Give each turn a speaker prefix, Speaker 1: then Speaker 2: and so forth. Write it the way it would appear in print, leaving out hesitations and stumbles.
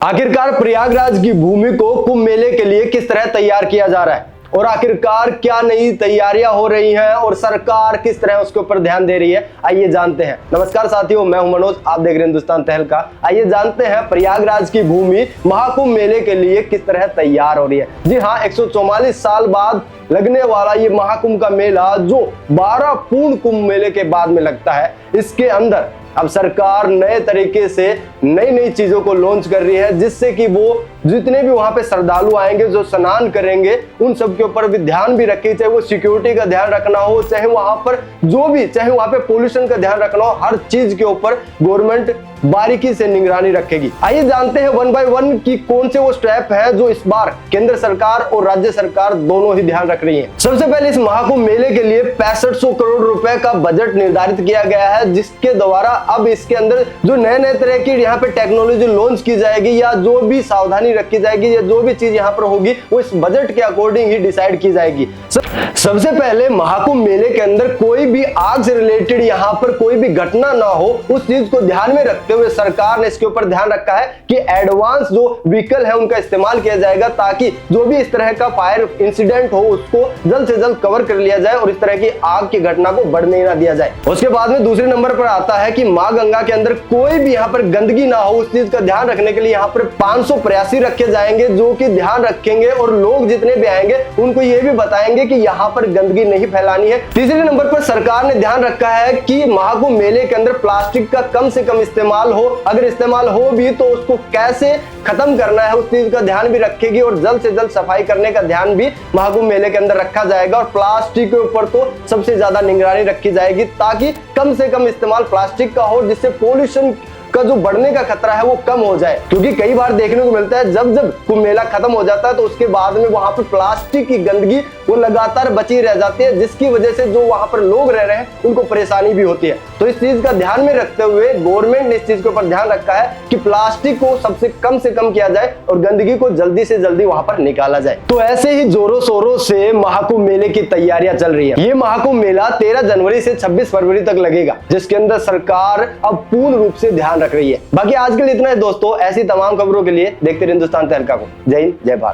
Speaker 1: आखिरकार प्रयागराज की भूमि को कुंभ मेले के लिए किस तरह तैयार किया जा रहा है और आखिरकार क्या नई तैयारियां हो रही हैं और सरकार किस तरह उसके ऊपर ध्यान दे रही है, आइए जानते हैं। नमस्कार साथियों, मैं हूं मनोज, आप देख रहे हैं हिंदुस्तान तहलका। आइए जानते हैं प्रयागराज की भूमि महाकुंभ मेले के लिए किस तरह तैयार हो रही है। जी हां, 144 साल बाद लगने वाला ये महाकुंभ का मेला जो 12 पूर्ण कुंभ मेले के बाद में लगता है, इसके अंदर अब सरकार नए तरीके से नई नई चीजों को लॉन्च कर रही है, जिससे कि वो जितने भी वहां पे श्रद्धालु आएंगे जो स्नान करेंगे उन सब के ऊपर भी ध्यान भी रखे, चाहे वो सिक्योरिटी का ध्यान रखना हो, चाहे वहां पर चाहे वहां पे पोल्यूशन का ध्यान रखना हो, हर चीज के ऊपर गवर्नमेंट बारीकी से निगरानी रखेगी। आइए जानते हैं वन बाय वन कि कौन से वो स्टेप है जो इस बार केंद्र सरकार और राज्य सरकार दोनों ही ध्यान रख रही है। सबसे पहले इस महाकुंभ मेले के लिए 6500 करोड़ रुपए का बजट निर्धारित किया गया है, जिसके द्वारा अब इसके अंदर जो नए तरह की यहाँ पे टेक्नोलॉजी लॉन्च की जाएगी या जो भी सावधानी रखी जाएगी या जो भी चीज यहाँ पर होगी वो इस बजट के अकॉर्डिंग ही डिसाइड की जाएगी। सबसे पहले महाकुंभ मेले के अंदर कोई भी आग से रिलेटेड यहाँ पर कोई भी घटना ना हो, उस चीज को ध्यान में रखते हुए सरकार ने इसके ऊपर ध्यान रखा है कि एडवांस जो व्हीकल है उनका इस्तेमाल किया जाएगा, ताकि जो भी इस तरह का फायर इंसिडेंट हो उसको जल्द से जल्द कवर कर लिया जाए और इस तरह की आग की घटना को बढ़ने ना दिया जाए। उसके बाद में दूसरे नंबर पर आता है कि मां गंगा के अंदर कोई भी यहाँ पर गंदगी ना हो, उस चीज का ध्यान रखने के लिए यहाँ पर 500 प्रयासी रखे जाएंगे जो कि ध्यान रखेंगे और लोग जितने भी आएंगे उनको ये भी बताएंगे कि यहाँ पर गंदगी नहीं फैलानी है। तीसरे नंबर पर सरकार ने ध्यान रखा है कि महाकुंभ मेले के अंदर प्लास्टिक का कम से कम इस्तेमाल हो, अगर इस्तेमाल हो भी तो उसको कैसे खत्म करना है उस चीज का ध्यान भी रखेगी और जल्द से जल्द सफाई करने का ध्यान भी महाकुंभ मेले के अंदर रखा जाएगा। और प्लास्टिक के ऊपर तो सबसे ज्यादा निगरानी रखी जाएगी ताकि कम से कम इस्तेमाल प्लास्टिक का हो, जिससे पोल्यूशन का जो बढ़ने का खतरा है वो कम हो जाए। क्योंकि कई बार देखने को मिलता है जब कुंभ मेला खत्म हो जाता है तो उसके बाद में वहां पर प्लास्टिक की गंदगी वो लगातार बची रह जाती है, जिसकी वजह से जो वहां पर लोग रह रहे हैं उनको परेशानी भी होती है। तो इस चीज का ध्यान में रखते हुए गवर्नमेंट ने इस चीज के ऊपर ध्यान रखा है कि प्लास्टिक को सबसे कम से कम किया जाए और गंदगी को जल्दी से जल्दी वहां पर निकाला जाए। तो ऐसे ही जोरों शोरों से महाकुंभ मेले की तैयारियां चल रही है। ये महाकुंभ मेला 13 जनवरी से 26 फरवरी तक लगेगा, जिसके अंदर सरकार अब पूर्ण रूप से ध्यान रख रही है। बाकी आज के लिए इतना है दोस्तों। ऐसी तमाम खबरों के लिए देखते रहिए हिंदुस्तान तहलका को। जय हिंद, जय भारत।